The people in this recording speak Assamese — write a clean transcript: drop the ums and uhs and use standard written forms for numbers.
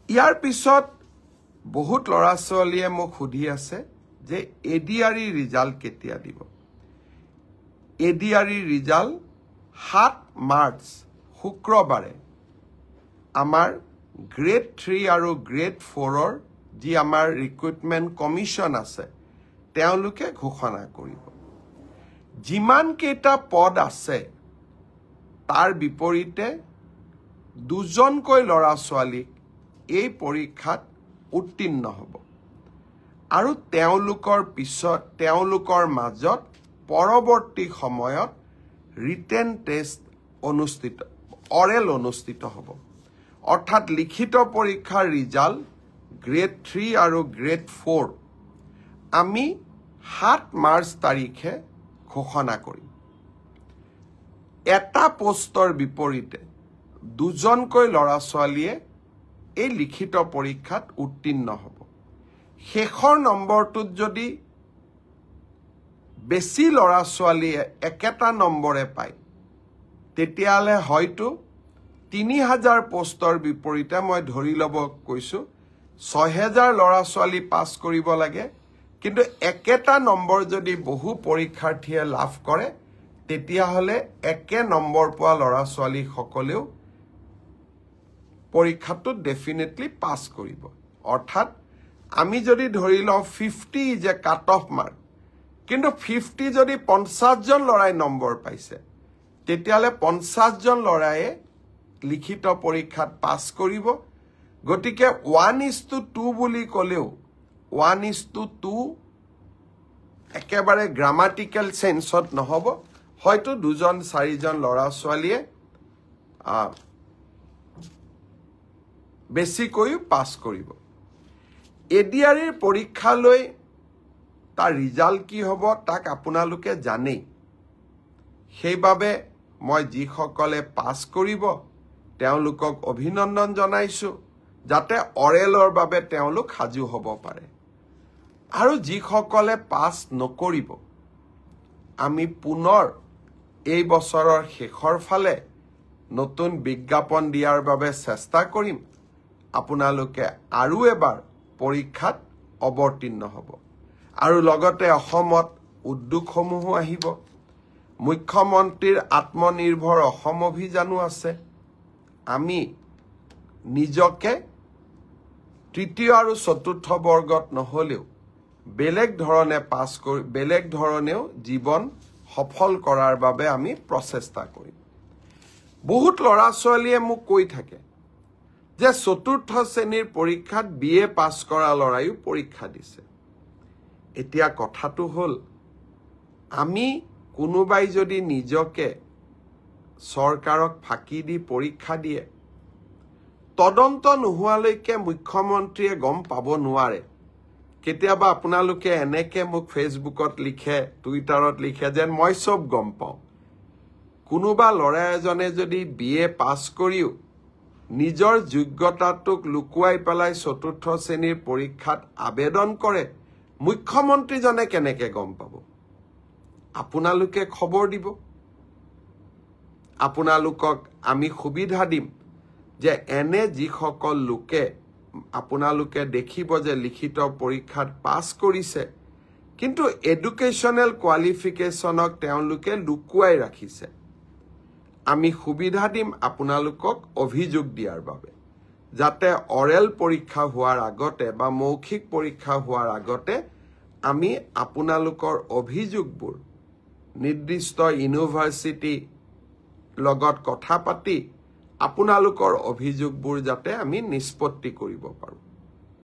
ইয়াৰ পিছত বহুত ল'ৰা ছোৱালীয়ে মোক সুধি আছে যে এডিআৰই ৰিজাল্ট কেতিয়া দিব। এডিআৰই ৰিজাল্ট 7 মাৰ্চ শুক্ৰবাৰে আমাৰ গ্ৰেড 3 আৰু গ্ৰেড 4ৰ যি আমাৰ ৰিক্ৰুটমেণ্ট কমিশ্যন আছে তেওঁলোকে ঘোষণা কৰিব। যিমান কেইটা পদ আছে তাৰ বিপৰীতে 2জনকৈ ল'ৰা ছোৱালীক এই পৰীক্ষাত উত্তীৰ্ণ হ'ব আৰু তেওঁলোকৰ মাজত পৰৱৰ্তী সময়ত ৰিটেন টেষ্ট অৰেল অনুষ্ঠিত হ'ব। অৰ্থাৎ লিখিত পৰীক্ষাৰ ৰিজাল্ট গ্ৰেড 3 আৰু গ্ৰেড 4 আমি 7 মাৰ্চ তাৰিখে ঘোষণা কৰিম। এটা পোষ্টৰ বিপৰীতে 2জনকৈ ল'ৰা ছোৱালীয়ে এই লিখিত পৰীক্ষাত উত্তীৰ্ণ হ'ব। শেষৰ নম্বৰটোত যদি বেছি ল'ৰা ছোৱালীয়ে একেটা নম্বৰে পায় তেতিয়াহ'লে হয়তো 3000 পোষ্টৰ বিপৰীতে মই ধৰি ল'ব কৈছোঁ 6000 ল'ৰা ছোৱালী পাছ কৰিব লাগে, কিন্তু একেটা নম্বৰ যদি বহু পৰীক্ষাৰ্থীয়ে লাভ কৰে তেতিয়াহ'লে একে নম্বৰ পোৱা ল'ৰা ছোৱালীসকলেও পৰীক্ষাটোত ডেফিনেটলি পাছ কৰিব। অৰ্থাৎ আমি যদি ধৰি লওঁ 50 is a cut off mark, কিন্তু 50 যদি 50জন ল'ৰাই নম্বৰ পাইছে তেতিয়াহ'লে 50জন ল'ৰায়ে লিখিত পৰীক্ষাত পাছ কৰিব। গতিকে 1:2 বুলি ক'লেও 1:2 একেবাৰে গ্ৰামাটিকেল চেন্সত নহ'ব, হয়তো 2-4জন ল'ৰা ছোৱালীয়ে বেছিকৈও পাছ কৰিব। এডিআৰইৰ পৰীক্ষালৈ তাৰ ৰিজাল্ট কি হ'ব তাক আপোনালোকে জানেই। সেইবাবে মই যিসকলে পাছ কৰিব তেওঁলোকক অভিনন্দন জনাইছোঁ, যাতে অৰেলৰ বাবে তেওঁলোক সাজু হ'ব পাৰে। আৰু যিসকলে পাছ নকৰিব আমি পুনৰ এই বছৰৰ শেষৰ ফালে নতুন বিজ্ঞাপন দিয়াৰ বাবে চেষ্টা কৰিম। আপোনালোকে আৰু এবাৰ পৰীক্ষাত অৱতীৰ্ণ হ'ব। আৰু লগতে অসমত উদ্যোগসমূহো আহিব। মুখ্যমন্ত্ৰীৰ আত্মনিৰ্ভৰ অসম অভিযানো আছে। আমি নিজকে তৃতীয় আৰু চতুৰ্থ বৰ্গত নহ'লেও বেলেগ ধৰণেও জীৱন সফল কৰাৰ বাবে আমি প্ৰচেষ্টা কৰিম। বহুত ল'ৰা ছোৱালীয়ে মোক কৈ থাকে যে চতুৰ্থ শ্ৰেণীৰ পৰীক্ষাত BA পাছ কৰা ল'ৰাইও পৰীক্ষা দিছে। এতিয়া কথাটো হ'ল আমি কোনোবাই যদি নিজকে চৰকাৰক ফাঁকি দি পৰীক্ষা দিয়ে তদন্ত নোহোৱালৈকে মুখ্যমন্ত্ৰীয়ে গম পাব নোৱাৰে। কেতিয়াবা আপোনালোকে এনেকে মোক ফেচবুকত লিখে, টুইটাৰত লিখে যেন মই চব গম পাওঁ। কোনোবা ল'ৰা এজনে যদি BA পাছ কৰিও নিজৰ যোগ্যতাটোক লুকুৱাই পেলাই চতুৰ্থ শ্ৰেণীৰ পৰীক্ষাত আবেদন কৰে, মুখ্যমন্ত্ৰীজনে কেনেকে গম পাব? আপোনালোকে খবৰ দিব। আপোনালোকক আমি সুবিধা দিম যে এনে যিসকল লোকে আপোনালোকে দেখিব যে লিখিত পৰীক্ষাত পাছ কৰিছে কিন্তু এডুকেশ্যনেল কোৱালিফিকেশ্যনক তেওঁলোকে লুকুৱাই ৰাখিছে, আমি সুবিধা দিম আপোনালোকক অভিযোগ দিয়াৰ বাবে, যাতে অৰেল পৰীক্ষা হোৱাৰ আগতে বা মৌখিক পৰীক্ষা হোৱাৰ আগতে আমি আপোনালোকৰ অভিযোগবোৰ নিৰ্দিষ্ট ইউনিভাৰ্চিটি লগত কথা পাতি আপোনালোকৰ অভিযোগবোৰ যাতে আমি নিষ্পত্তি কৰিব পাৰোঁ।